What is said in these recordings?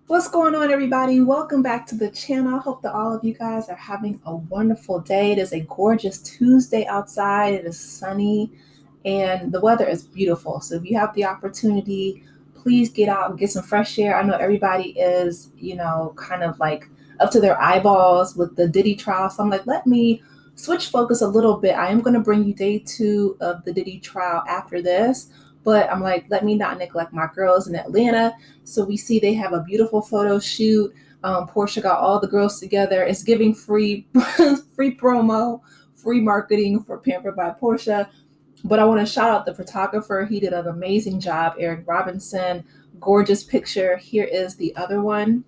What's going on, everybody? Welcome back to the channel. I hope that all of you guys are having a wonderful day. It is a gorgeous Tuesday outside. It is sunny and the weather is beautiful. So if you have the opportunity, please get out and get some fresh air. I know everybody is, kind of like up to their eyeballs with the Diddy trial. So I'm like, let me switch focus a little bit. I am going to bring you day 2 of the Diddy trial after this. But I'm like, let me not neglect my girls in Atlanta. So we see they have a beautiful photo shoot. Portia got all the girls together. It's giving free free promo, free marketing for Pampered by Portia. But I want to shout out the photographer. He did an amazing job, Eric Robinson. Gorgeous picture. Here is the other one,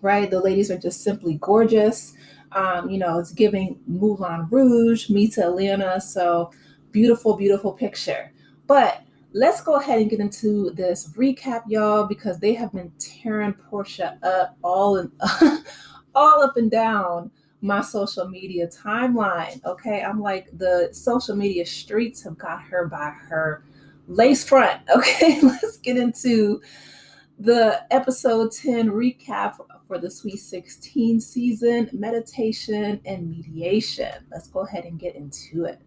right? The ladies are just simply gorgeous. It's giving Moulin Rouge, meets Atlanta. So beautiful, beautiful picture. But let's go ahead and get into this recap, y'all, because they have been tearing Portia up all up and down my social media timeline. Okay, I'm like, the social media streets have got her by her lace front. Okay, let's get into the episode 10 recap for the Sweet 16 season, meditation and mediation. Let's go ahead and get into it.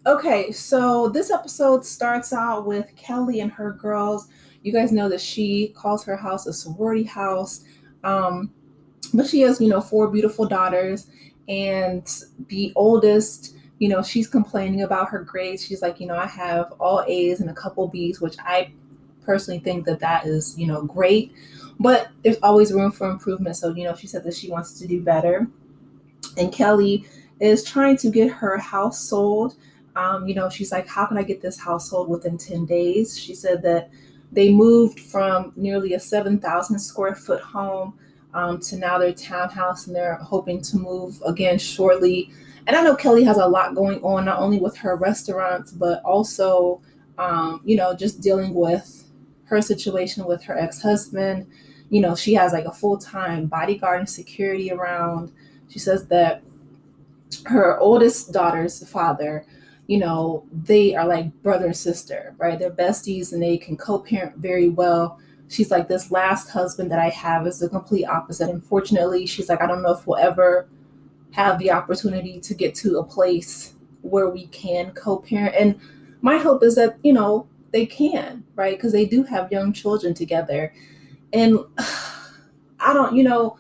Okay, so this episode starts out with Kelly and her girls. You guys know that she calls her house a sorority house. But she has, 4 beautiful daughters, and the oldest, she's complaining about her grades. She's like, I have all A's and a couple B's, which I personally think that is, great, but there's always room for improvement. So, she said that she wants to do better. And Kelly is trying to get her house sold. She's like, how can I get this house sold within 10 days? She said that they moved from nearly a 7,000 square foot home to now their townhouse, and they're hoping to move again shortly. And I know Kelly has a lot going on, not only with her restaurants, but also, just dealing with her situation with her ex-husband. She has like a full-time bodyguard and security around. She says that her oldest daughter's father, they are like brother and sister, right? They're besties and they can co-parent very well. She's like, this last husband that I have is the complete opposite. Unfortunately, she's like, I don't know if we'll ever have the opportunity to get to a place where we can co-parent. And my hope is that, they can, right? Because they do have young children together. And I know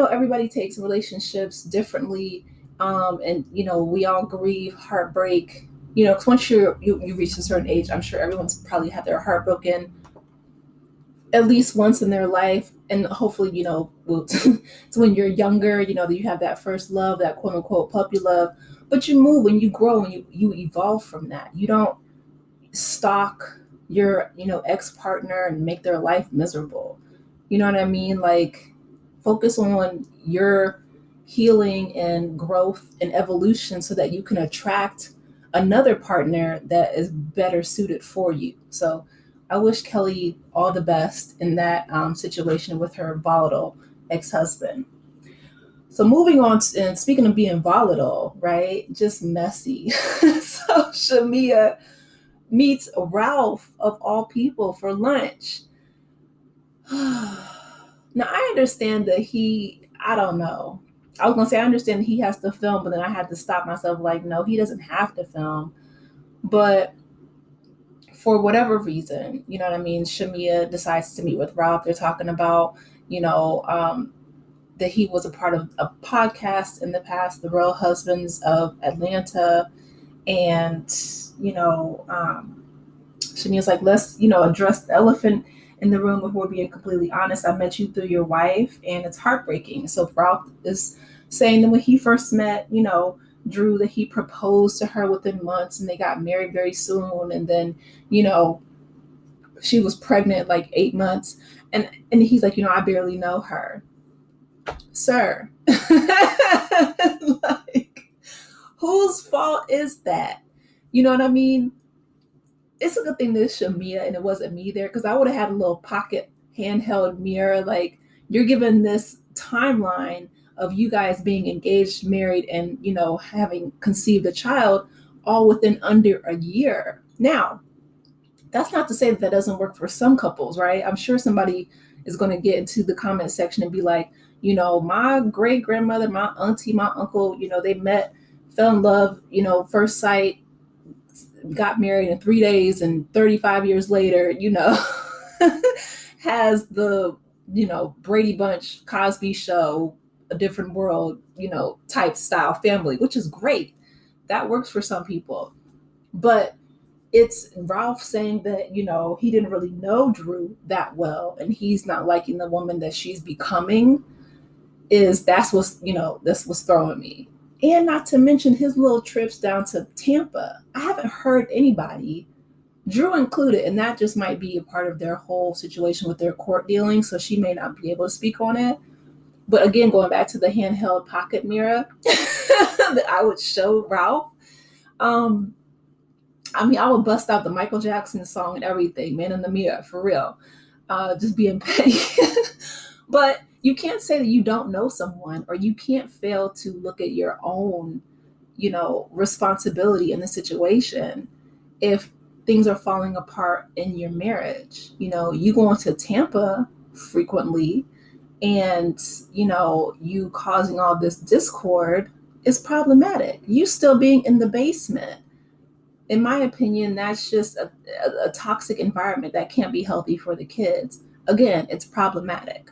everybody takes relationships differently. And we all grieve heartbreak, because once you reach a certain age, I'm sure everyone's probably had their heart broken at least once in their life. And hopefully, it's when you're younger, that you have that first love, that quote unquote puppy love. But you move and you grow and you evolve from that. You don't stalk your, ex-partner and make their life miserable. You know what I mean? Like, focus on your healing and growth and evolution so that you can attract another partner that is better suited for you. So I wish Kelly all the best in that situation with her volatile ex-husband. So moving on, and speaking of being volatile, right? Just messy. So Shamia meets Ralph of all people for lunch. Now I understand that I don't know. I was gonna say I understand that he has to film, but then I had to stop myself. Like, no, he doesn't have to film. But for whatever reason, you know what I mean, Shamia decides to meet with Ralph. They're talking about, that he was a part of a podcast in the past, the Real Husbands of Atlanta. And, Shania's like, let's, address the elephant in the room. If we're being completely honest, I met you through your wife and it's heartbreaking. So Ralph is saying that when he first met, Drew, that he proposed to her within months and they got married very soon. And then, she was pregnant like 8 months. And he's like, I barely know her. Sir. Like, whose fault is that? You know what I mean? It's a good thing this Shamia and it wasn't me there, because I would have had a little pocket handheld mirror. Like, you're given this timeline of you guys being engaged, married, and having conceived a child all within under a year. Now, That's not to say that doesn't work for some couples, right? I'm sure somebody is going to get into the comment section and be like, my great grandmother, my auntie, my uncle, they met, fell in love, first sight, got married in 3 days, and 35 years later, has the, Brady Bunch, Cosby Show, A Different World, type style family, which is great. That works for some people. But it's Ralph saying that, he didn't really know Drew that well, and he's not liking the woman that she's becoming. That's what's throwing me. And not to mention his little trips down to Tampa. I haven't heard anybody, Drew included, and that just might be a part of their whole situation with their court dealing, so she may not be able to speak on it. But again, going back to the handheld pocket mirror that I would show Ralph, I would bust out the Michael Jackson song and everything, Man in the Mirror, for real. Just being petty. But you can't say that you don't know someone, or you can't fail to look at your own, responsibility in the situation if things are falling apart in your marriage. You going to Tampa frequently and, you causing all this discord is problematic. You still being in the basement, in my opinion, that's just a toxic environment that can't be healthy for the kids. Again, it's problematic.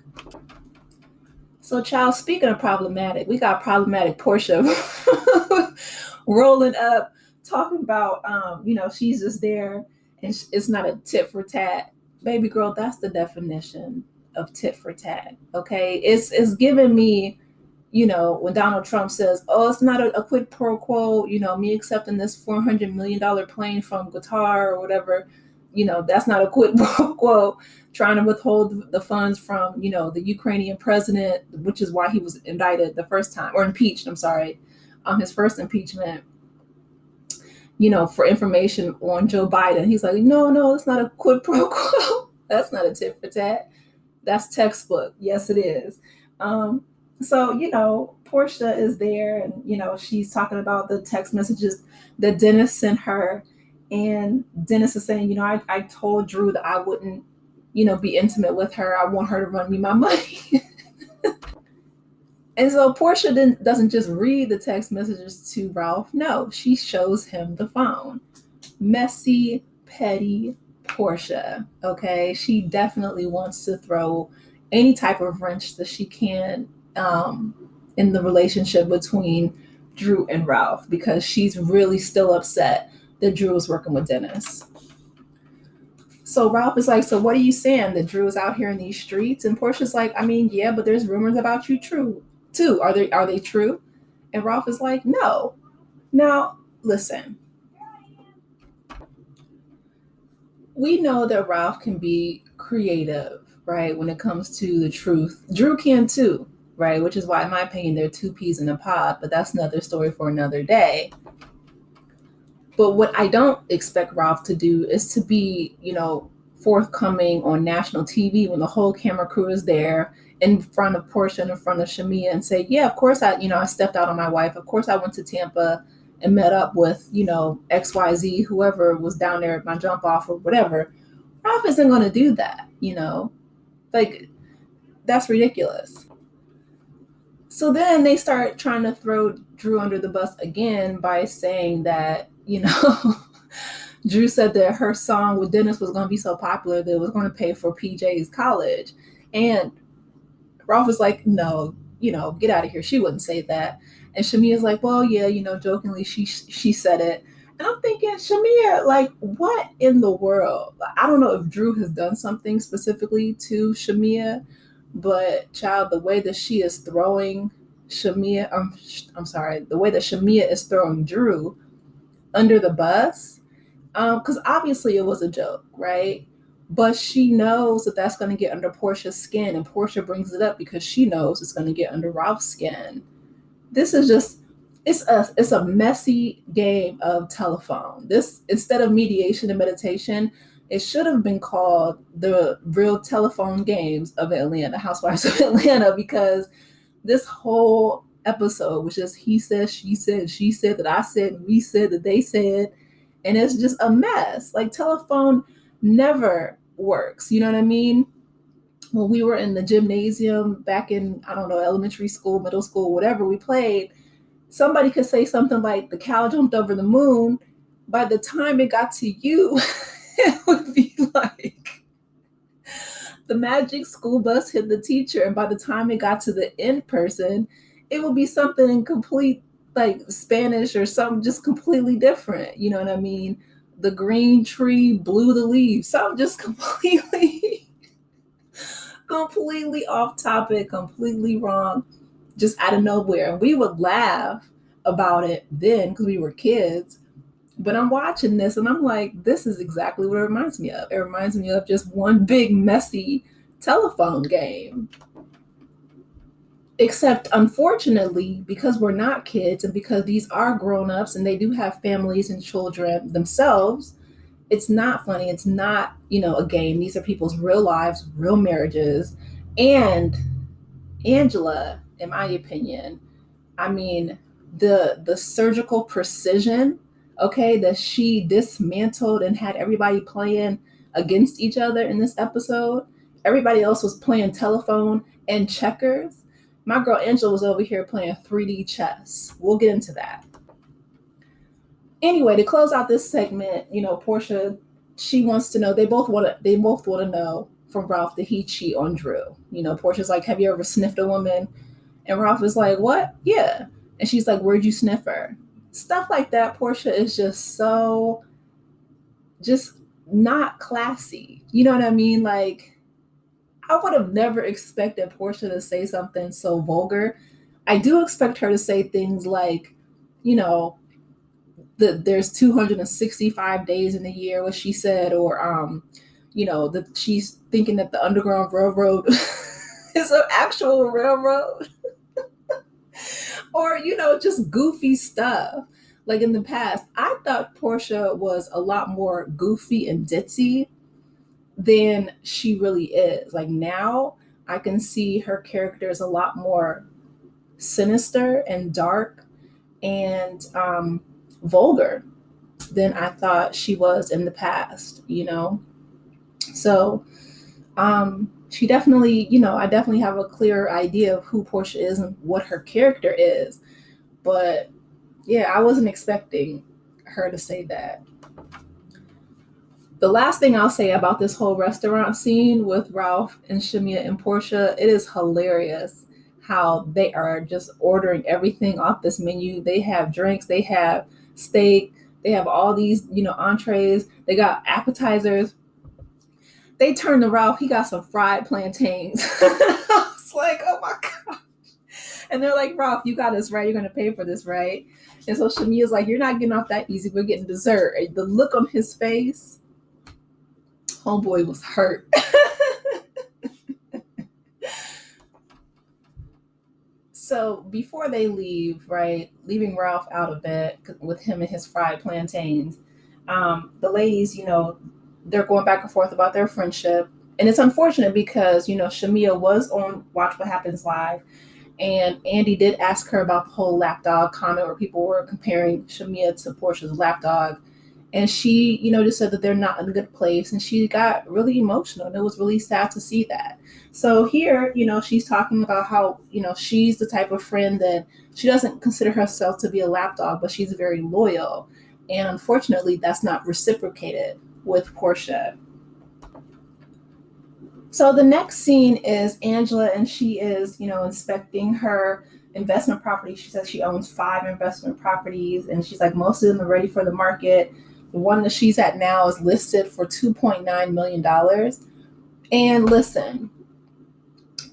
So, child, speaking of problematic, we got problematic Portia rolling up, talking about, she's just there and it's not a tit for tat. Baby girl, that's the definition of tit for tat. Okay. It's giving me, when Donald Trump says, oh, it's not a quid pro quo, me accepting this $400 million plane from Qatar or whatever, that's not a quid pro quo, trying to withhold the funds from, the Ukrainian president, which is why he was indicted the first time, or impeached, I'm sorry, his first impeachment, for information on Joe Biden. He's like, no, it's not a quid pro quo. That's not a tit for tat. That's textbook. Yes, it is. So, Portia is there and, she's talking about the text messages that Dennis sent her. And Dennis is saying, I told Drew that I wouldn't, be intimate with her. I want her to run me my money. And so Portia doesn't just read the text messages to Ralph. No, she shows him the phone. Messy, petty Portia. Okay. She definitely wants to throw any type of wrench that she can in the relationship between Drew and Ralph, because she's really still upset that Drew is working with Dennis. So Ralph is like, so what are you saying, that Drew is out here in these streets? And Portia's like, yeah, but there's rumors about you too. Are they true? And Ralph is like, no. Now, listen. We know that Ralph can be creative, right, when it comes to the truth. Drew can too, right? Which is why, in my opinion, they're two peas in a pod, but that's another story for another day. But what I don't expect Ralph to do is to be, forthcoming on national TV when the whole camera crew is there in front of Portia and in front of Shamia and say, yeah, of course I stepped out on my wife. Of course I went to Tampa and met up with, XYZ, whoever was down there at my jump off or whatever. Ralph isn't going to do that, like, that's ridiculous. So then they start trying to throw Drew under the bus again by saying that, Drew said that her song with Dennis was going to be so popular that it was going to pay for PJ's college. And Ralph was like, no, get out of here. She wouldn't say that. And Shamia's like, well, yeah, jokingly, she said it. And I'm thinking, Shamia, like, what in the world? I don't know if Drew has done something specifically to Shamia, but child, the way that she is throwing Shamia, I'm sorry, the way that Shamia is throwing Drew under the bus, because obviously it was a joke, right? But she knows that that's going to get under Portia's skin, and Portia brings it up because she knows it's going to get under Ralph's skin. This is just, it's a messy game of telephone. This, instead of mediation and meditation, it should have been called the Real Telephone Games of Atlanta, Housewives of Atlanta, because this whole episode was just he said, she said, that I said, we said, that they said, and it's just a mess. Like, telephone never works. You know what I mean? When we were in the gymnasium back in, I don't know, elementary school, middle school, whatever we played, somebody could say something like the cow jumped over the moon. By the time it got to you, it would be like the magic school bus hit the teacher. And by the time it got to the end person, it would be something in complete like Spanish or something just completely different. You know what I mean? The green tree blew the leaves. Something just completely, completely off topic, completely wrong, just out of nowhere. And we would laugh about it then because we were kids. But I'm watching this and I'm like, this is exactly what it reminds me of. It reminds me of just one big messy telephone game. Except, unfortunately, because we're not kids and because these are grown-ups and they do have families and children themselves, it's not funny. It's not, a game. These are people's real lives, real marriages. And Angela, in my opinion, I mean, the surgical precision, okay, that she dismantled and had everybody playing against each other in this episode. Everybody else was playing telephone and checkers. My girl Angela was over here playing 3D chess. We'll get into that. Anyway, to close out this segment, Portia, she wants to know, they both want to know from Ralph, did he cheat on Drew? Portia's like, have you ever sniffed a woman? And Ralph is like, what? Yeah. And she's like, where'd you sniff her? Stuff like that. Portia is just so, just not classy. You know what I mean? Like, I would have never expected Portia to say something so vulgar. I do expect her to say things like, you know, there's 265 days in the year, what she said, or that she's thinking that the Underground Railroad is an actual railroad. Or, just goofy stuff. Like in the past, I thought Portia was a lot more goofy and ditzy than she really is. Like now, I can see her character is a lot more sinister and dark and vulgar than I thought she was in the past. So she definitely, I definitely have a clear idea of who Portia is and what her character is. But yeah, I wasn't expecting her to say that. The last thing I'll say about this whole restaurant scene with Ralph and Shamia and Portia, it is hilarious how they are just ordering everything off this menu. They have drinks, they have steak, they have all these, entrees, they got appetizers. They turned to Ralph, he got some fried plantains. I was like, oh my God. And they're like, Ralph, you got us right. You're going to pay for this, right? And so Shamia's like, you're not getting off that easy. We're getting dessert. And the look on his face, homeboy was hurt. So before they leave, right, leaving Ralph out of bed with him and his fried plantains, the ladies, they're going back and forth about their friendship. And it's unfortunate because, Shamia was on Watch What Happens Live. And Andy did ask her about the whole lapdog comment where people were comparing Shamia to Portia's lapdog. And she, just said that they're not in a good place. And she got really emotional. And it was really sad to see that. So here, she's talking about how, she's the type of friend that she doesn't consider herself to be a lapdog, but she's very loyal. And unfortunately, that's not reciprocated with Portia. So the next scene is Angela, and she is, inspecting her investment property. She says she owns 5 investment properties, and she's like, most of them are ready for the market. The one that she's at now is listed for $2.9 million. And listen,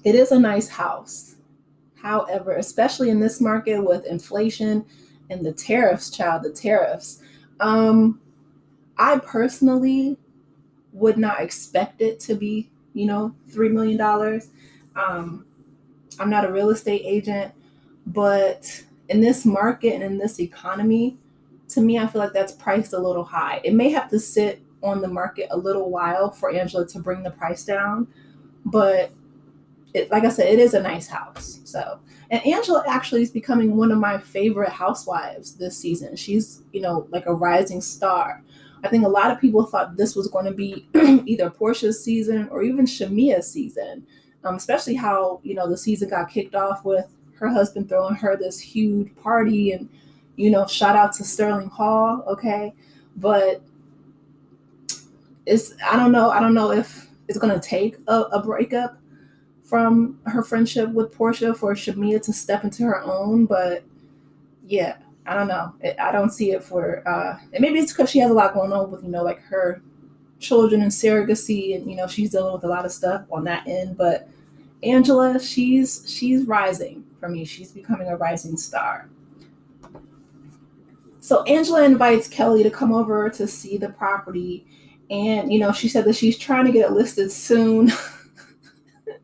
it is a nice house. However, especially in this market with inflation and the tariffs, the tariffs, I personally would not expect it to be $3 million. I'm not a real estate agent, but in this market and in this economy, to me, I feel like that's priced a little high. It may have to sit on the market a little while for Angela to bring the price down, but like I said, it is a nice house. So, and Angela actually is becoming one of my favorite housewives this season. She's, like a rising star I think a lot of people thought this was going to be either Portia's season or even Shamia's season, especially how, the season got kicked off with her husband throwing her this huge party and, shout out to Sterling Hall. Okay. But I don't know. I don't know if it's going to take a breakup from her friendship with Portia for Shamia to step into her own. But yeah, I don't know. I don't see it for, and maybe it's because she has a lot going on with, like her children and surrogacy, and, she's dealing with a lot of stuff on that end. But Angela, she's rising for me. She's becoming a rising star. So Angela invites Kelly to come over to see the property. And, she said that she's trying to get it listed soon.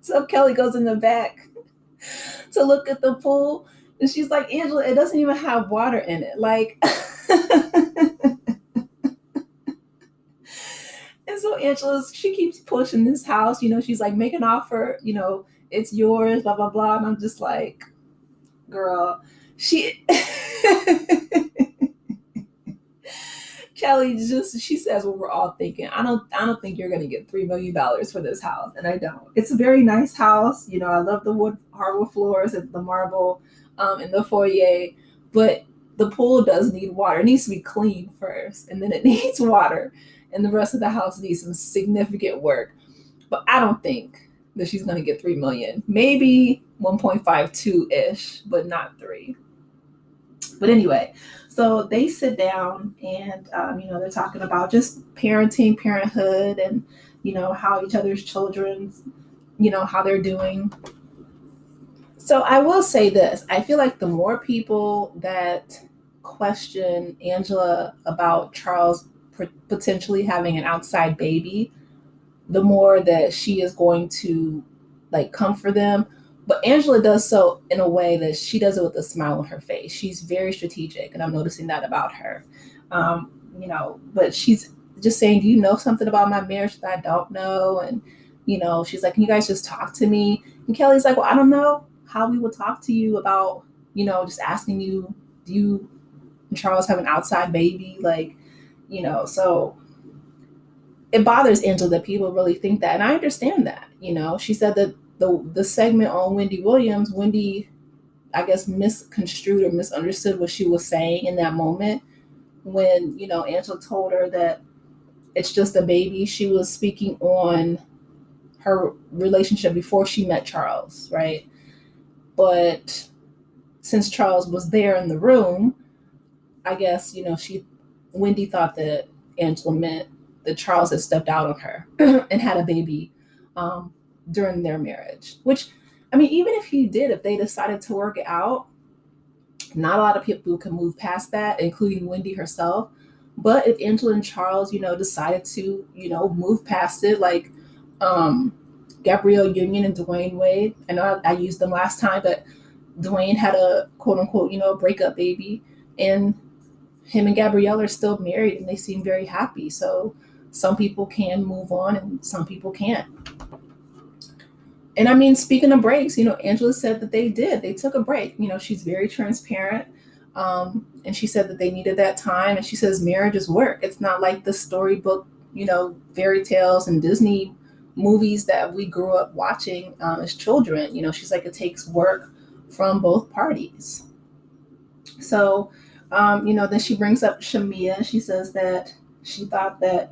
So Kelly goes in the back to look at the pool. And she's like, Angela, it doesn't even have water in it. Like, and so Angela, she keeps pushing this house. She's like, make an offer. It's yours, blah, blah, blah. And I'm just like, girl, she... Kelly she says what we're all thinking. I don't think you're gonna get $3 million for this house, and I don't. It's a very nice house. I love the hardwood floors and the marble in the foyer, but the pool does need water. It needs to be clean first, and then it needs water, and the rest of the house needs some significant work. But I don't think that she's gonna get $3 million. Maybe 1.52 ish, but not 3. But anyway, so they sit down and, they're talking about just parenting, parenthood, and, how each other's children, how they're doing. So I will say this. I feel like the more people that question Angela about Charles potentially having an outside baby, the more that she is going to like come for them. But Angela does so in a way that she does it with a smile on her face. She's very strategic, and I'm noticing that about her. But she's just saying, do you know something about my marriage that I don't know? And, she's like, can you guys just talk to me? And Kelly's like, well, I don't know how we would talk to you about, just asking you, do you and Charles have an outside baby? Like, so it bothers Angela that people really think that. And I understand that. She said that the segment on Wendy Williams, Wendy, I guess, misconstrued or misunderstood what she was saying in that moment when, Angela told her that it's just a baby. She was speaking on her relationship before she met Charles, right? But since Charles was there in the room, I guess, Wendy thought that Angela meant that Charles had stepped out on her and had a baby during their marriage, which, I mean, even if if they decided to work it out, not a lot of people can move past that, including Wendy herself. But if Angela and Charles, decided to, move past it, like Gabrielle Union and Dwayne Wade, I know I used them last time, but Dwayne had a quote unquote, breakup baby, and him and Gabrielle are still married and they seem very happy. So some people can move on and some people can't. And I mean, speaking of breaks, Angela said that they did. They took a break. She's very transparent. And she said that they needed that time. And she says marriage is work. It's not like the storybook, fairy tales and Disney movies that we grew up watching as children. She's like, it takes work from both parties. So, then she brings up Shamia. She says that she thought that,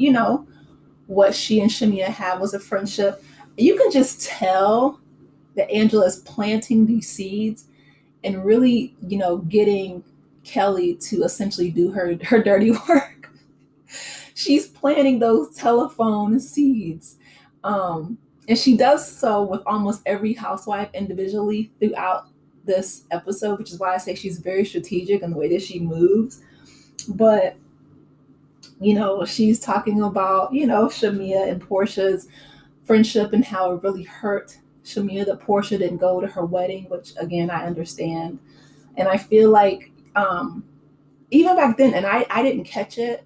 what she and Shamia had was a friendship. You can just tell that Angela is planting these seeds and really, getting Kelly to essentially do her dirty work. She's planting those telephone seeds. And she does so with almost every housewife individually throughout this episode, which is why I say she's very strategic in the way that she moves. But, she's talking about, Shamia and Portia's friendship and how it really hurt Shamia that Portia didn't go to her wedding, which again, I understand. And I feel like even back then, and I didn't catch it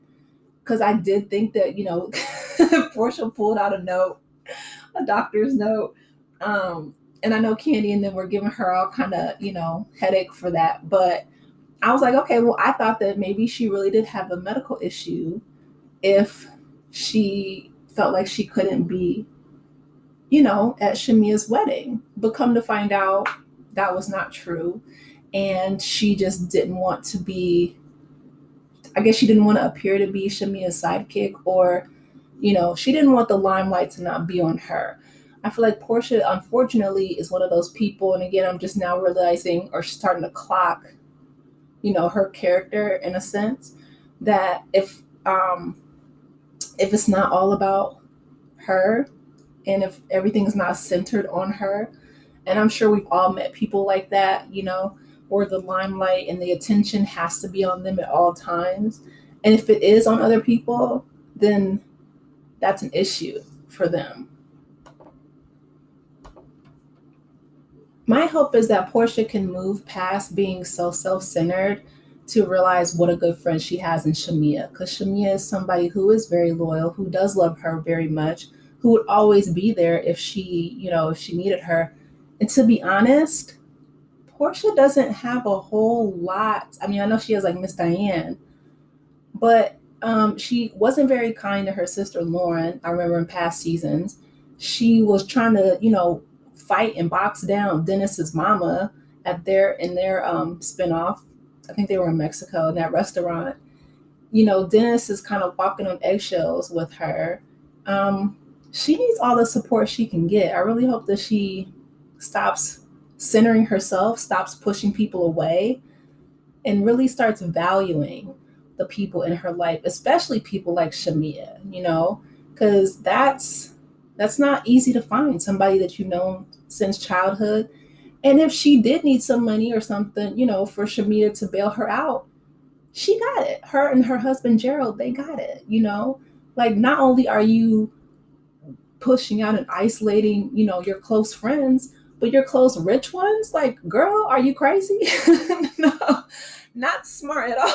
because I did think that, Portia pulled out a doctor's note. And I know Candy and them were giving her all kind of, headache for that. But I was like, okay, well, I thought that maybe she really did have a medical issue if she felt like she couldn't be, at Shamia's wedding. But come to find out, that was not true. And she just didn't want to be, I guess she didn't want to appear to be Shamia's sidekick, or, she didn't want the limelight to not be on her. I feel like Portia, unfortunately, is one of those people. And again, I'm just now realizing or starting to clock, her character in a sense, that if it's not all about her, and if everything's not centered on her, and I'm sure we've all met people like that, where the limelight and the attention has to be on them at all times. And if it is on other people, then that's an issue for them. My hope is that Portia can move past being so self-centered to realize what a good friend she has in Shamia. Because Shamia is somebody who is very loyal, who does love her very much, who would always be there if she needed her. And to be honest, Portia doesn't have a whole lot. I mean, I know she has like Miss Diane, but she wasn't very kind to her sister Lauren. I remember in past seasons, she was trying to, fight and box down Dennis's mama in their spinoff. I think they were in Mexico in that restaurant. Dennis is kind of walking on eggshells with her. She needs all the support she can get. I really hope that she stops centering herself, stops pushing people away, and really starts valuing the people in her life, especially people like Shamia, because that's not easy to find somebody that you've known since childhood. And if she did need some money or something, for Shamia to bail her out, she got it. Her and her husband Gerald, they got it. Like, not only are you pushing out and isolating, your close friends, but your close rich ones, like, girl, are you crazy? No, not smart at all.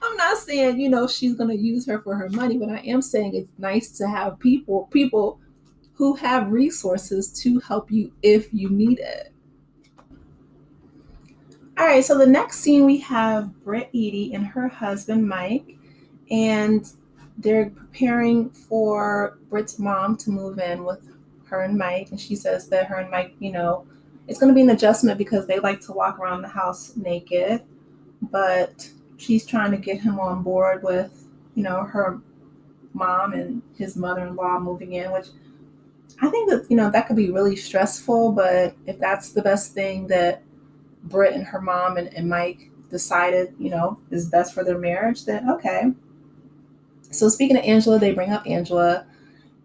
I'm not saying, she's going to use her for her money, but I am saying it's nice to have people who have resources to help you if you need it. All right, so the next scene we have Britt Edie and her husband Mike, and they're preparing for Britt's mom to move in with her and Mike, and she says that her and Mike, it's going to be an adjustment because they like to walk around the house naked, but she's trying to get him on board with, her mom and his mother-in-law moving in, which I think that, that could be really stressful, but if that's the best thing that Britt and her mom and Mike decided, is best for their marriage, then okay. So speaking of Angela, they bring up Angela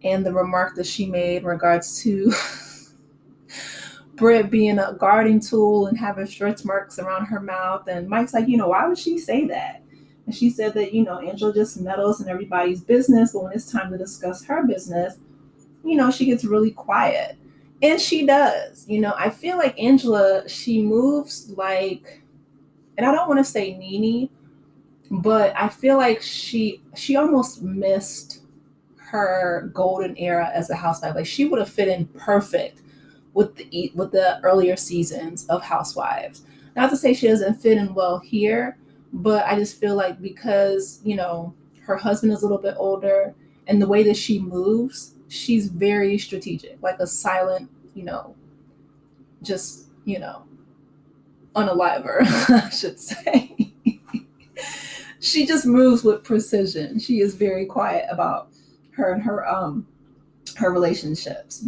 and the remark that she made in regards to Britt being a guarding tool and having stretch marks around her mouth. And Mike's like, why would she say that? And she said that, Angela just meddles in everybody's business, but when it's time to discuss her business, she gets really quiet. And she does. I feel like Angela, she moves like, and I don't want to say Nene, but I feel like she almost missed her golden era as a housewife. Like, she would have fit in perfect with the earlier seasons of Housewives. Not to say she doesn't fit in well here, but I just feel like because, her husband is a little bit older and the way that she moves, she's very strategic, like a silent, just, unaliver, I should say. She just moves with precision. She is very quiet about her and her relationships.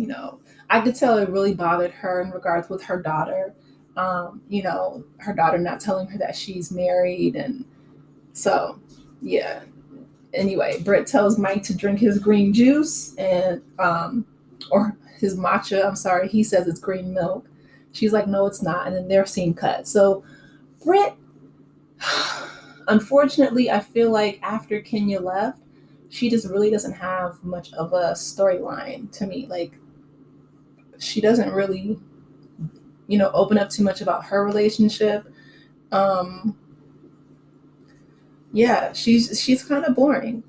I could tell it really bothered her in regards with her daughter. Her daughter not telling her that she's married, and so yeah. Anyway, Britt tells Mike to drink his green juice and or his matcha. I'm sorry, he says it's green milk. She's like, no, it's not, and then their scene cut. So Britt, unfortunately, I feel like after Kenya left, she just really doesn't have much of a storyline to me. Like, she doesn't really, open up too much about her relationship. Yeah, she's kind of boring.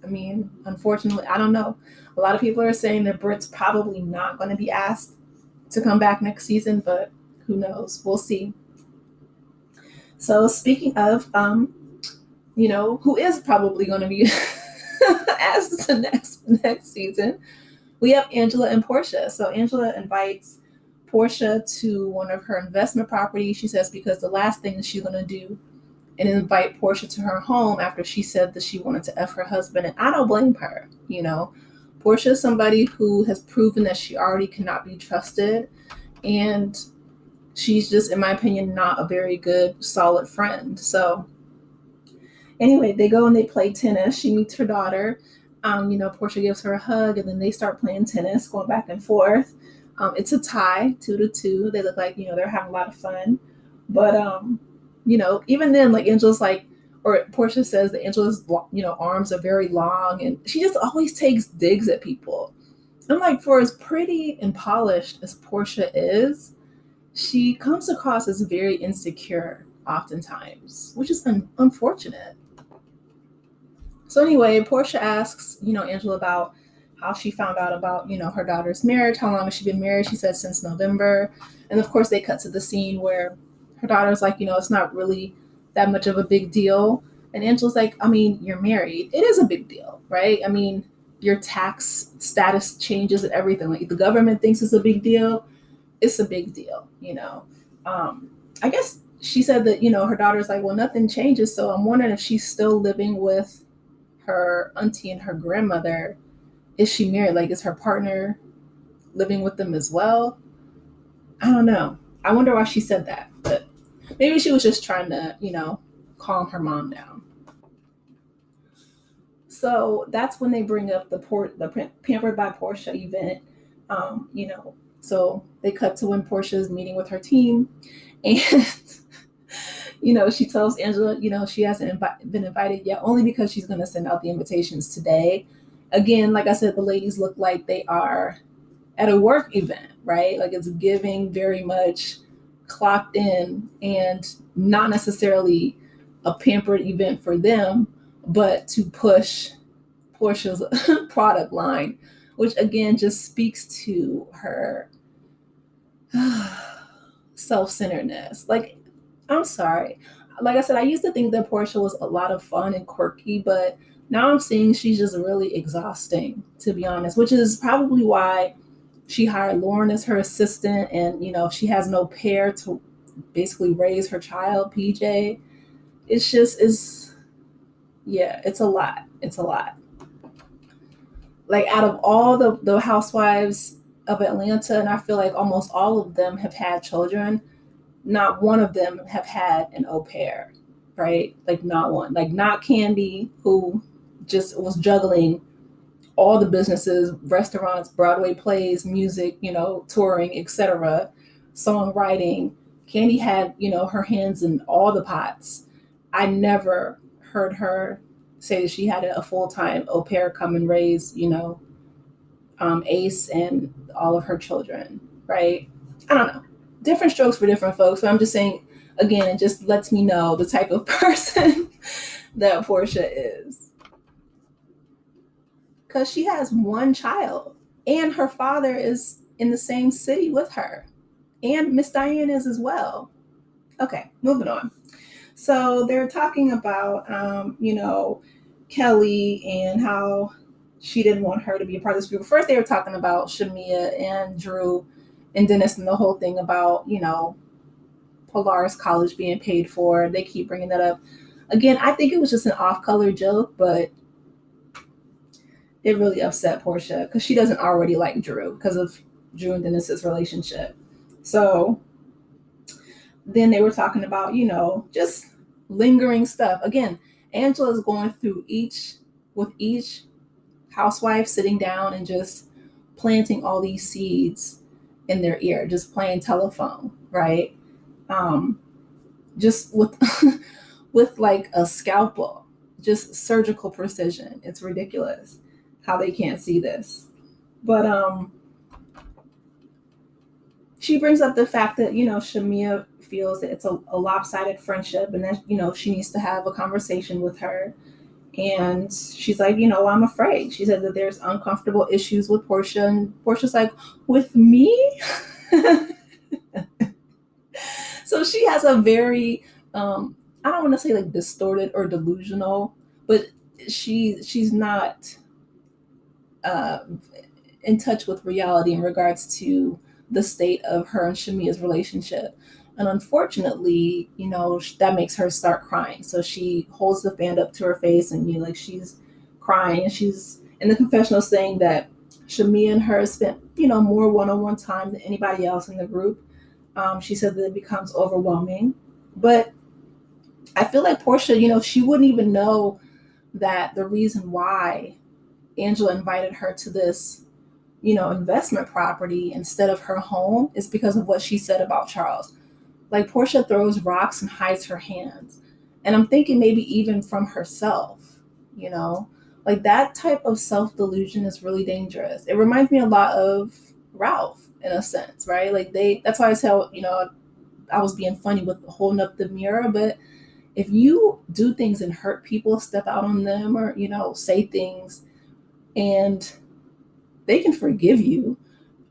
I mean, unfortunately, I don't know. A lot of people are saying that Britt's probably not going to be asked to come back next season, but who knows? We'll see. So speaking of who is probably going to be asked to next season. We have Angela and Portia. So Angela invites Portia to one of her investment properties. She says because the last thing that she's going to do and invite Portia to her home after she said that she wanted to F her husband. And I don't blame her. Portia is somebody who has proven that she already cannot be trusted. And she's just, in my opinion, not a very good, solid friend. So anyway, they go and they play tennis. She meets her daughter. Portia gives her a hug, and then they start playing tennis, going back and forth. It's a tie, 2-2. They look like they're having a lot of fun, but even then, like Angela's like, or Portia says that Angela's arms are very long, and she just always takes digs at people. I'm like, for as pretty and polished as Portia is, she comes across as very insecure oftentimes, which is unfortunate. So anyway, Portia asks, Angela about how she found out about, her daughter's marriage. How long has she been married? She said since November. And of course, they cut to the scene where her daughter's like, it's not really that much of a big deal. And Angela's like, I mean, you're married. It is a big deal, right? I mean, your tax status changes and everything. Like the government thinks it's a big deal. It's a big deal, I guess she said that, her daughter's like, well, nothing changes. So I'm wondering if she's still living with her auntie and her grandmother. Is she married? Like, is her partner living with them as well? I don't know. I wonder why she said that, but maybe she was just trying to, calm her mom down. So that's when they bring up the Pampered by Portia event. So they cut to when Portia's meeting with her team, and she tells Angela, she hasn't been invited yet, only because she's going to send out the invitations today. Again, like I said, the ladies look like they are at a work event, right? Like it's giving very much clocked in and not necessarily a pampered event for them, but to push Portia's product line, which again just speaks to her self-centeredness. Like, I'm sorry. Like I said, I used to think that Portia was a lot of fun and quirky, but now I'm seeing she's just really exhausting, to be honest, which is probably why she hired Lauren as her assistant. And, she has no pair to basically raise her child, PJ. It's a lot. It's a lot. Like out of all the housewives of Atlanta, and I feel like almost all of them have had children, not one of them have had an au pair, right? Like not one. Like not Candy, who just was juggling all the businesses, restaurants, Broadway plays, music, touring, etc., songwriting. Candy had, her hands in all the pots. I never heard her say that she had a full-time au pair come and raise, Ace and all of her children, right? I don't know. Different strokes for different folks, but I'm just saying, again, it just lets me know the type of person that Portia is. Because she has one child, and her father is in the same city with her, and Miss Diane is as well. Okay, moving on. So they're talking about, Kelly and how she didn't want her to be a part of this group. First, they were talking about Shamia and Drew and Dennis and the whole thing about, Polaris College being paid for. They keep bringing that up. Again, I think it was just an off-color joke, but it really upset Portia because she doesn't already like Drew because of Drew and Dennis's relationship. So then they were talking about, just lingering stuff. Again, Angela's going through each housewife, sitting down and just planting all these seeds in their ear, just playing telephone, right? Just with with like a scalpel, just surgical precision. It's ridiculous how they can't see this. But she brings up the fact that, Shamia feels that it's a lopsided friendship and that, she needs to have a conversation with her. And she's like, I'm afraid. She said that there's uncomfortable issues with Portia. And Portia's like, with me? So she has a very I don't want to say like distorted or delusional, but she's not uh, in touch with reality in regards to the state of her and Shamia's relationship. And unfortunately, that makes her start crying. So she holds the fan up to her face, and like she's crying, and she's in the confessional saying that Shamia and her spent more one-on-one time than anybody else in the group. She said that it becomes overwhelming, but I feel like Portia, she wouldn't even know that the reason why Angela invited her to this investment property instead of her home is because of what she said about Charles. Like Portia throws rocks and hides her hands. And I'm thinking maybe even from herself, you know, like that type of self delusion is really dangerous. It reminds me a lot of Ralph in a sense, right? Like that's why I tell, I was being funny with holding up the mirror, but if you do things and hurt people, step out on them or, say things and they can forgive you,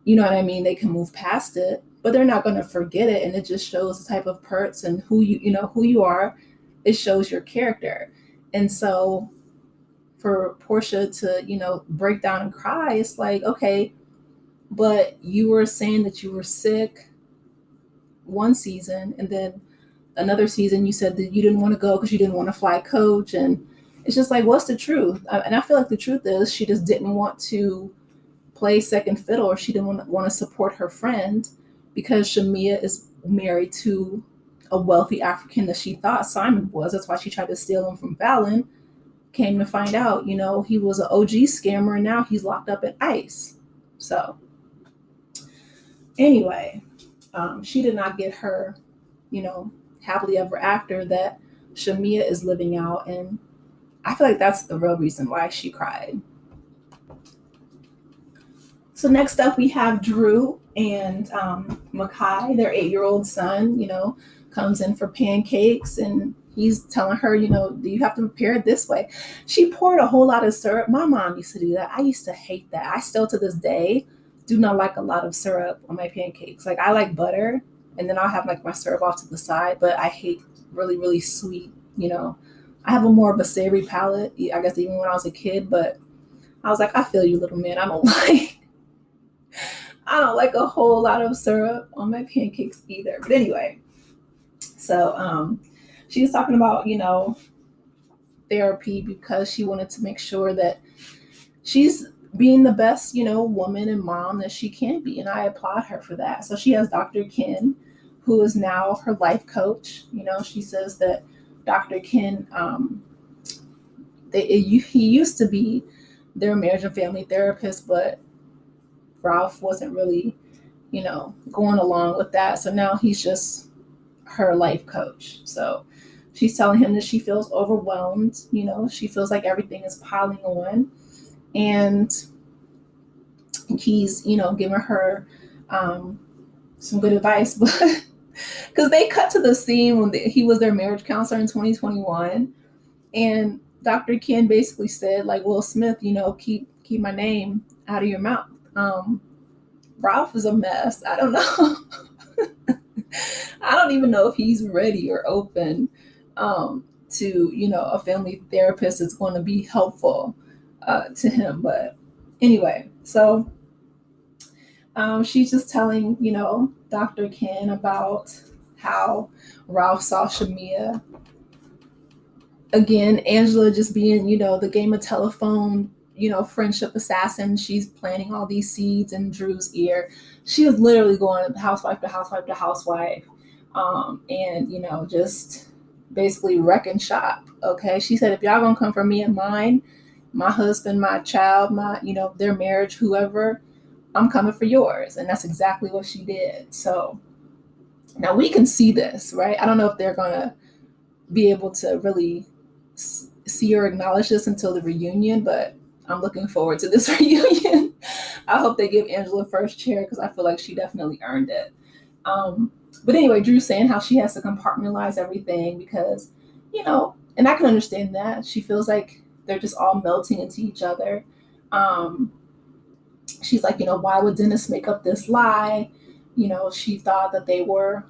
you know what I mean? They can move past it, but they're not going to forget it. And it just shows the type of person who who you are. It shows your character. And so for Portia to, break down and cry, it's like, okay, but you were saying that you were sick one season, and then another season you said that you didn't want to go because you didn't want to fly coach. And it's just like, what's the truth? And I feel like the truth is she just didn't want to play second fiddle, or she didn't want to support her friend because Shamia is married to a wealthy African that she thought Simon was. That's why she tried to steal him from Fallon. Came to find out, he was an OG scammer, and now he's locked up at ICE. So anyway, she did not get her, happily ever after that Shamia is living out. And I feel like that's the real reason why she cried. So next up, we have Drew and Makai, their 8-year-old son, comes in for pancakes, and he's telling her, do you have to prepare it this way? She poured a whole lot of syrup. My mom used to do that. I used to hate that. I still to this day do not like a lot of syrup on my pancakes. Like I like butter, and then I'll have like my syrup off to the side, but I hate really, really sweet, I have a more of a savory palate, I guess, even when I was a kid, but I was like, I feel you, little man. I don't like a whole lot of syrup on my pancakes either. But anyway, so she was talking about, therapy because she wanted to make sure that she's being the best, woman and mom that she can be. And I applaud her for that. So she has Dr. Ken, who is now her life coach. She says that Dr. Ken, he used to be their marriage and family therapist, but Ralph wasn't really, going along with that. So now he's just her life coach. So she's telling him that she feels overwhelmed. She feels like everything is piling on. And he's, giving her some good advice. But because they cut to the scene when he was their marriage counselor in 2021. And Dr. Ken basically said, like Will Smith, keep my name out of your mouth. Ralph is a mess. I don't know. I don't even know if he's ready or open to, a family therapist that's going to be helpful to him. But anyway, so she's just telling, Dr. Ken about how Ralph saw Shamia. Again, Angela just being, the game of telephone, friendship assassin. She's planting all these seeds in Drew's ear. She is literally going housewife to housewife to housewife, and just basically wrecking shop. Okay, she said, if y'all gonna come for me and mine, my husband, my child, my their marriage, whoever, I'm coming for yours. And that's exactly what she did. So now we can see this, right? I don't know if they're gonna be able to really see or acknowledge this until the reunion, but I'm looking forward to this reunion. I hope they give Angela first chair because I feel like she definitely earned it. But anyway, Drew's saying how she has to compartmentalize everything because, and I can understand that. She feels like they're just all melting into each other. She's like, why would Dennis make up this lie? She thought that they were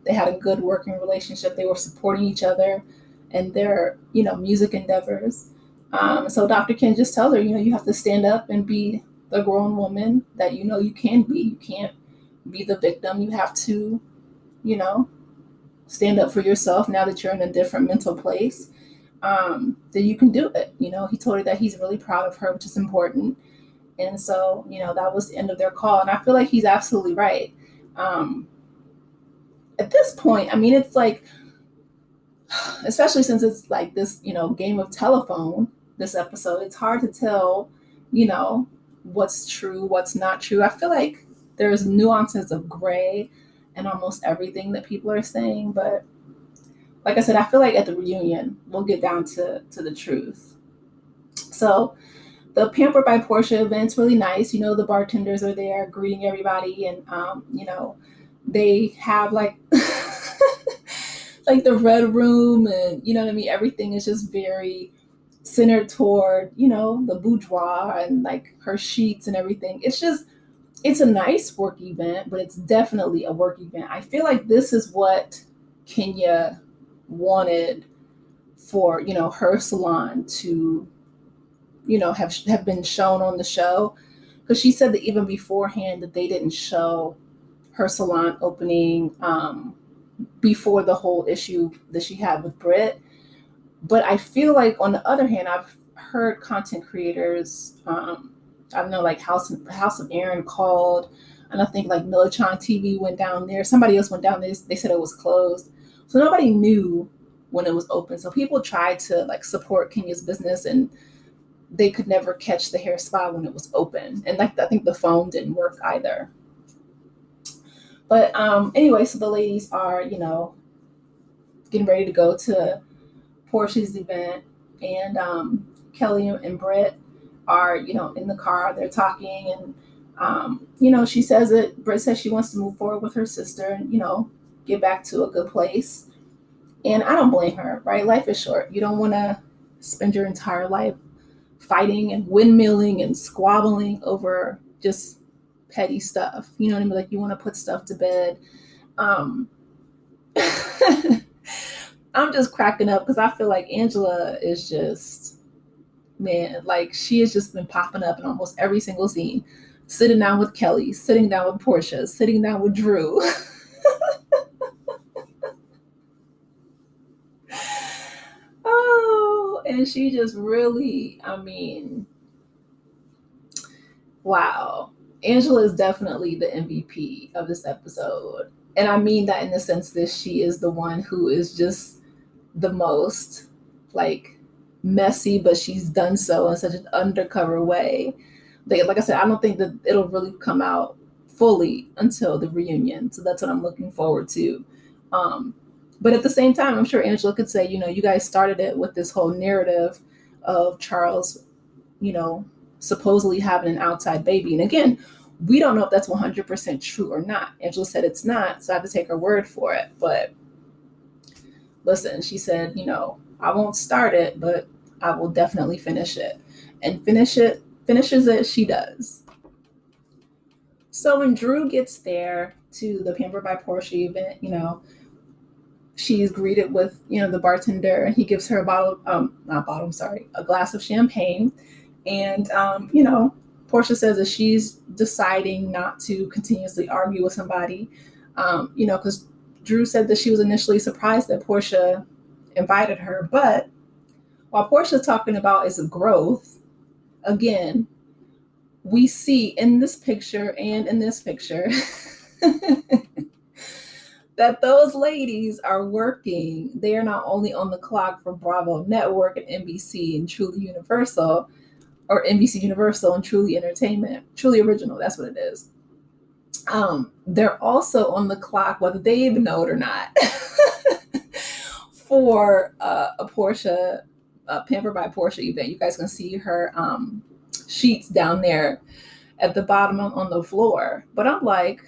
They had a good working relationship. They were supporting each other and their, music endeavors. So Dr. Ken just tells her, you have to stand up and be the grown woman that you can be. You can't be the victim. You have to, you know, stand up for yourself now that you're in a different mental place. Then you can do it. He told her that he's really proud of her, which is important. And so, that was the end of their call. And I feel like he's absolutely right. At this point, I mean, it's like, especially since it's like this, game of telephone, this episode, it's hard to tell, what's true, what's not true. I feel like there's nuances of gray in almost everything that people are saying. But like I said, I feel like at the reunion, we'll get down to the truth. So the Pampered by Portia event's really nice. The bartenders are there greeting everybody, and they have like like the red room, and you know what I mean. Everything is just very centered toward the boudoir and like her sheets and everything. It's a nice work event, but it's definitely a work event. I feel like this is what Kenya wanted for her salon to have been shown on the show, because she said that even beforehand that they didn't show her salon opening before the whole issue that she had with Britt. But I feel like on the other hand, I've heard content creators, I don't know, like House of Aaron called, and I think like Millichan TV went down there. Somebody else went down there. They said it was closed, so nobody knew when it was open. So people tried to like support Kenya's business, and they could never catch the hair spa when it was open. And like I think the phone didn't work either. But anyway, so the ladies are getting ready to go to Portia's event, and Kelly and Britt are in the car. They're talking, and she says that Britt says she wants to move forward with her sister and get back to a good place. And I don't blame her, right? Life is short. You don't want to spend your entire life fighting and windmilling and squabbling over just petty stuff. You know what I mean? Like, you want to put stuff to bed. I'm just cracking up because I feel like Angela is just, man, like she has just been popping up in almost every single scene. Sitting down with Kelly, sitting down with Portia, sitting down with Drew. Oh, and she just really, I mean, wow. Angela is definitely the MVP of this episode. And I mean that in the sense that she is the one who is just the most like messy, but she's done so in such an undercover way. Like I said, I don't think that it'll really come out fully until the reunion. So that's what I'm looking forward to. But at the same time, I'm sure Angela could say, you guys started it with this whole narrative of Charles, supposedly having an outside baby. And again, we don't know if that's 100% true or not. Angela said it's not, so I have to take her word for it. But listen, she said, I won't start it, but I will definitely finish it. And finishes it, she does. So when Drew gets there to the Pampered by Portia event, she's greeted with, the bartender, and he gives her a glass of champagne. And, Portia says that she's deciding not to continuously argue with somebody, because Drew said that she was initially surprised that Portia invited her. But while Portia's talking about is growth, again, we see in this picture and in this picture that those ladies are working. They are not only on the clock for Bravo Network and NBC and Truly Universal, or NBC Universal and Truly Entertainment, Truly Original, that's what it is. They're also on the clock, whether they even know it or not, for a Portia, Pampered by Portia event. You guys can see her sheets down there at the bottom on the floor. But I'm like,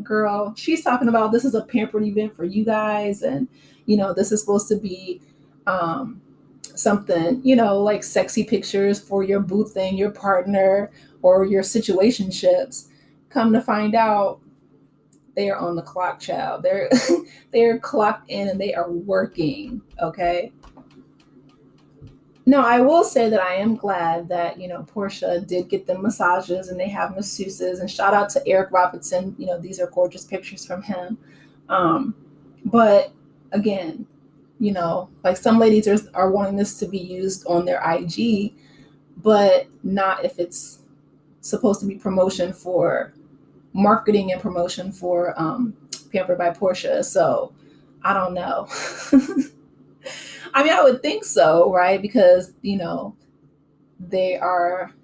girl, she's talking about this is a pampered event for you guys, and this is supposed to be something, like sexy pictures for your boo thing, your partner, or your situationships. Come to find out, they are on the clock, child. They're clocked in and they are working. Okay. No, I will say that I am glad that, Portia did get them massages and they have masseuses, and shout out to Eric Robertson. These are gorgeous pictures from him. Um, but again, like some ladies are wanting this to be used on their IG, but not if it's supposed to be promotion for marketing and promotion for Pampered by Portia. So I don't know. I mean, I would think so, right? Because, they are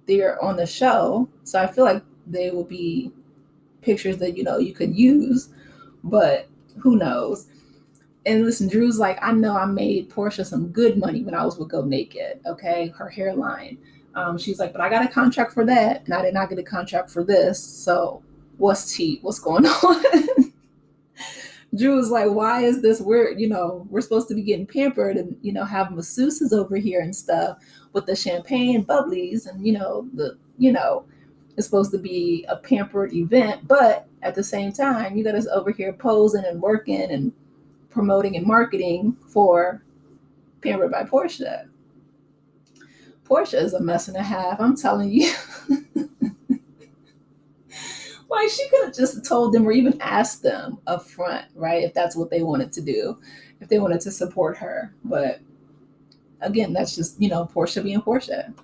they're on the show. So I feel like they will be pictures that, you could use, but who knows? And listen, Drew's like, I know I made Portia some good money when I was with Go Naked. Okay. Her hairline. She's like, but I got a contract for that. And I did not get a contract for this. So what's tea? What's going on? Drew was like, why is this? We're supposed to be getting pampered and, have masseuses over here and stuff with the champagne bubblies. And, it's supposed to be a pampered event. But at the same time, you got us over here posing and working and promoting and marketing for Pampered by Portia. Portia is a mess and a half. I'm telling you. Like, she could have just told them or even asked them up front, right? If that's what they wanted to do, if they wanted to support her. But again, that's just, Portia being Portia.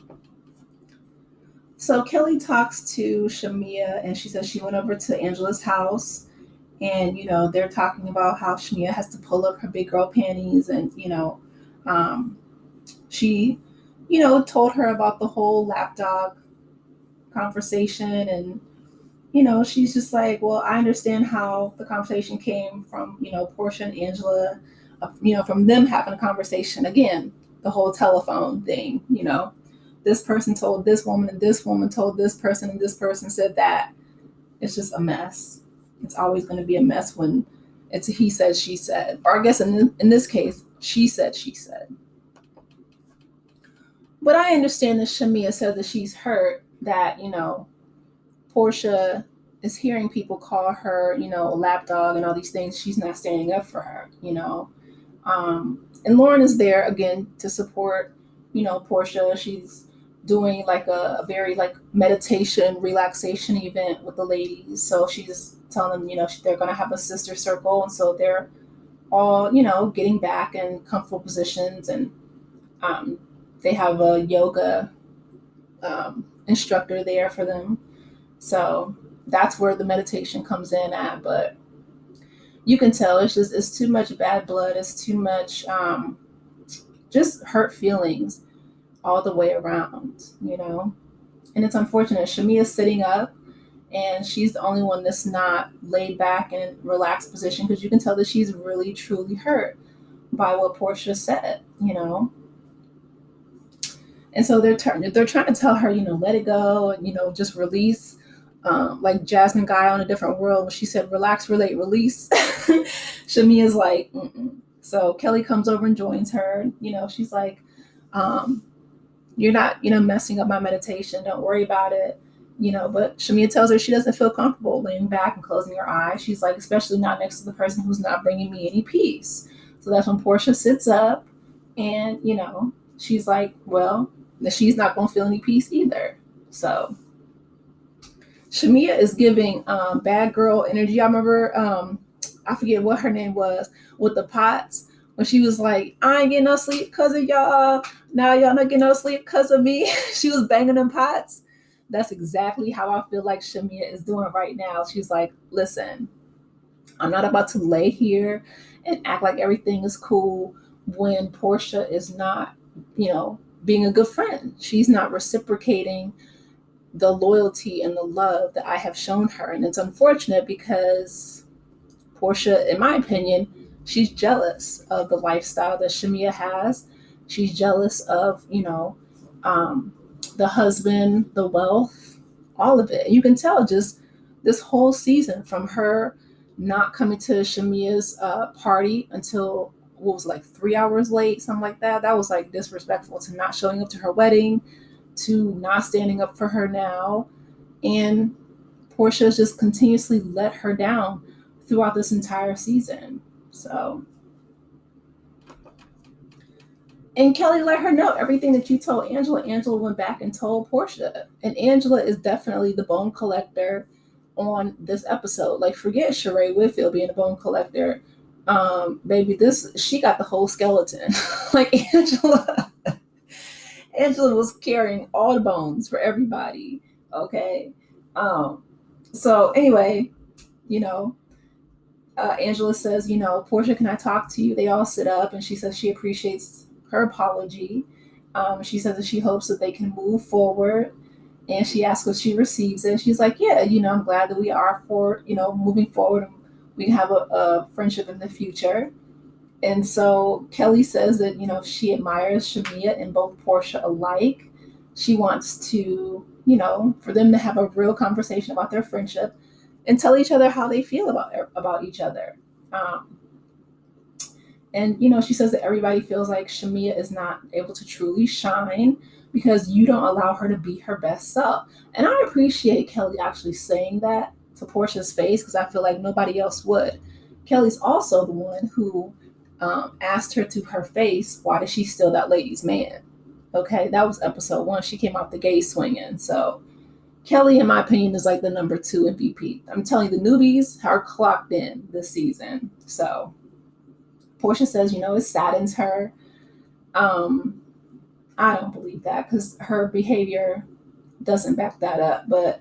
So Kelly talks to Shamia and she says she went over to Angela's house and, they're talking about how Shamia has to pull up her big girl panties and, she, told her about the whole lapdog conversation and, she's just like, well, I understand how the conversation came from, Portia and Angela, from them having a conversation. Again, the whole telephone thing, this person told this woman and this woman told this person and this person said that. It's just a mess. It's always going to be a mess when it's a he said, she said. Or I guess in this case, she said, she said. But I understand that Shamia said that she's hurt that, Portia is hearing people call her, a lapdog and all these things. She's not standing up for her, And Lauren is there again to support, Portia. She's doing like a very like meditation, relaxation event with the ladies. So she's telling them, they're going to have a sister circle. And so they're all, getting back in comfortable positions. And they have a yoga instructor there for them. So that's where the meditation comes in at. But you can tell it's too much bad blood. It's too much just hurt feelings all the way around, And it's unfortunate. Shamia's sitting up and she's the only one that's not laid back and relaxed position because you can tell that she's really, truly hurt by what Portia said, And so they're trying to tell her, let it go and, just release. Like Jasmine Guy on A Different World, when she said, relax, relate, release. Shamia's like, mm-mm. So Kelly comes over and joins her. She's like, you're not, messing up my meditation. Don't worry about it. But Shamia tells her she doesn't feel comfortable laying back and closing her eyes. She's like, especially not next to the person who's not bringing me any peace. So that's when Portia sits up and, she's like, well, she's not going to feel any peace either. So Shamia is giving bad girl energy. I remember, I forget what her name was, with the pots, when she was like, I ain't getting no sleep because of y'all. Now y'all not getting no sleep because of me. She was banging them pots. That's exactly how I feel like Shamia is doing right now. She's like, listen, I'm not about to lay here and act like everything is cool when Portia is not, being a good friend. She's not reciprocating the loyalty and the love that I have shown her. And it's unfortunate because Portia, in my opinion, she's jealous of the lifestyle that Shamia has. She's jealous of, the husband, the wealth, all of it. You can tell just this whole season from her not coming to Shamia's party until what was like 3 hours late, something like that. That was like disrespectful, to not showing up to her wedding, to not standing up for her now. And Portia just continuously let her down throughout this entire season. So, and Kelly let her know everything that you told Angela. Angela went back and told Portia. And Angela is definitely the bone collector on this episode. Like, forget Sheree Whitfield being a bone collector. Baby, she got the whole skeleton. Like Angela was carrying all the bones for everybody. Okay. So anyway, you know, Angela says, Portia, can I talk to you? They all sit up, and she says she appreciates her apology. She says that she hopes that they can move forward, and she asks if she receives it. She's like, yeah, I'm glad that we are moving forward. And we can have a friendship in the future. And so Kelly says that, she admires Shamia and both Portia alike. She wants to, for them to have a real conversation about their friendship and tell each other how they feel about each other. And she says that everybody feels like Shamia is not able to truly shine because you don't allow her to be her best self. And I appreciate Kelly actually saying that to Portia's face, because I feel like nobody else would. Kelly's also the one who asked her to her face, why did she steal that lady's man? Okay, that was episode 1. She came out the gate swinging. So Kelly, in my opinion, is like the number 2 MVP. I'm telling you, the newbies are clocked in this season. So Portia says, it saddens her. I don't believe that because her behavior doesn't back that up. But,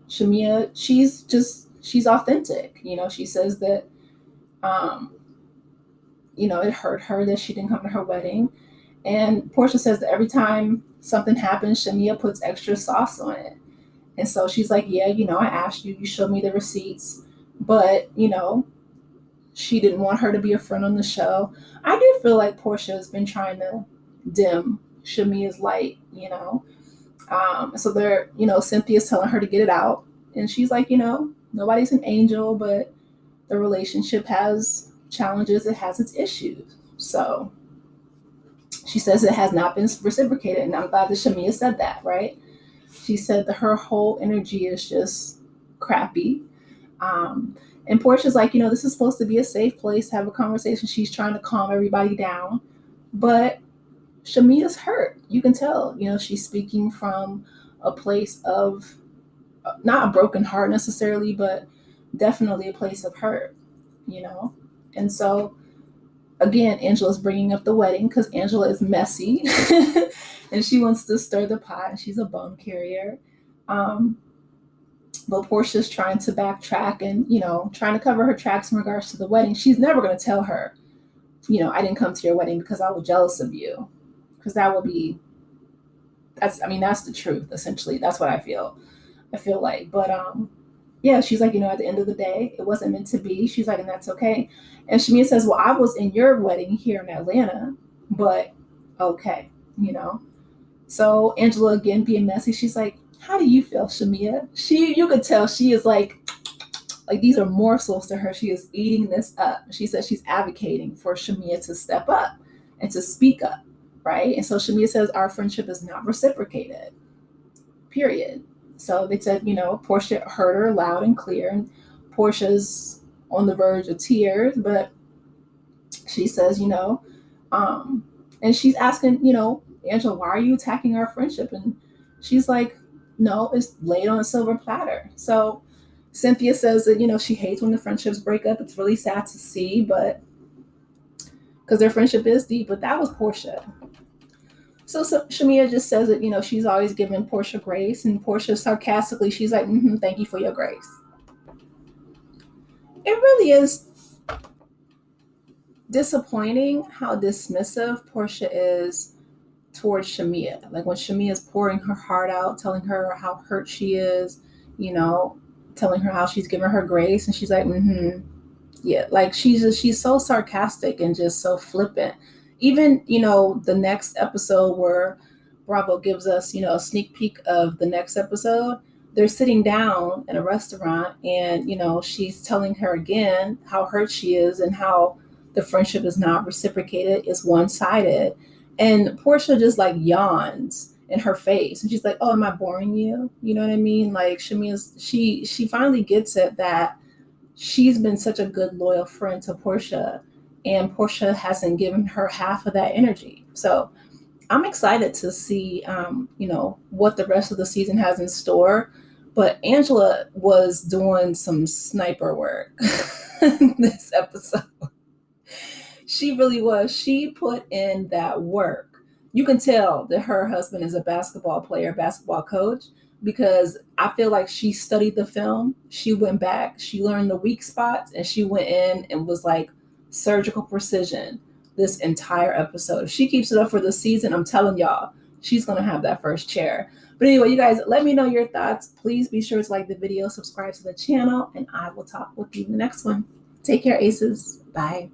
Shamia, she's authentic. She says that, it hurt her that she didn't come to her wedding. And Portia says that every time something happens, Shamia puts extra sauce on it. And so she's like, yeah, I asked you, you showed me the receipts, but, she didn't want her to be a friend on the show. I do feel like Portia has been trying to dim Shamia's light, So they're, Cynthia's telling her to get it out. And she's like, nobody's an angel, but the relationship has challenges, it has its issues. So she says it has not been reciprocated. And I'm glad that Shamia said that, right? She said that her whole energy is just crappy. And Portia's like, this is supposed to be a safe place to have a conversation. She's trying to calm everybody down. But Shamia's hurt. You can tell, she's speaking from a place of not a broken heart necessarily, but definitely a place of hurt, And so, again, Angela's bringing up the wedding because Angela is messy and she wants to stir the pot, and she's a bone carrier. But Portia's trying to backtrack and, trying to cover her tracks in regards to the wedding. She's never going to tell her, I didn't come to your wedding because I was jealous of you. Because that would be, that's the truth, essentially. That's what I feel like. But, yeah, she's like, at the end of the day, it wasn't meant to be. She's like, and that's okay. And Shamia says, well, I was in your wedding here in Atlanta, but okay, So Angela, again, being messy, she's like, how do you feel, Shamia? You could tell she is like these are morsels to her. She is eating this up. She says she's advocating for Shamia to step up and to speak up, right? And so Shamia says our friendship is not reciprocated, period. So they said, Portia heard her loud and clear, and Portia's on the verge of tears, but she says, and she's asking, Angela, why are you attacking our friendship? And she's like, no, it's laid on a silver platter. So Cynthia says that, she hates when the friendships break up. It's really sad to see, but because their friendship is deep, but that was Portia. So Shamia just says that, she's always given Portia grace, and Portia sarcastically, she's like, thank you for your grace. It really is disappointing how dismissive Portia is towards Shamia. Like when Shamia is pouring her heart out, telling her how hurt she is, telling her how she's given her grace, and she's like, yeah, like she's so sarcastic and just so flippant. Even, the next episode where Bravo gives us, a sneak peek of the next episode, they're sitting down in a restaurant and, she's telling her again how hurt she is and how the friendship is not reciprocated, it's one-sided. And Portia just like yawns in her face. And she's like, oh, am I boring you? You know what I mean? Like she finally gets it that she's been such a good, loyal friend to Portia, and Portia hasn't given her half of that energy. So I'm excited to see, what the rest of the season has in store. But Angela was doing some sniper work this episode. She really was. She put in that work. You can tell that her husband is a basketball player, basketball coach, because I feel like she studied the film. She went back, she learned the weak spots, and she went in and was like surgical precision this entire episode. If she keeps it up for the season, I'm telling y'all, she's going to have that first chair. But anyway, you guys, let me know your thoughts. Please be sure to like the video, subscribe to the channel, and I will talk with you in the next one. Take care, aces. Bye.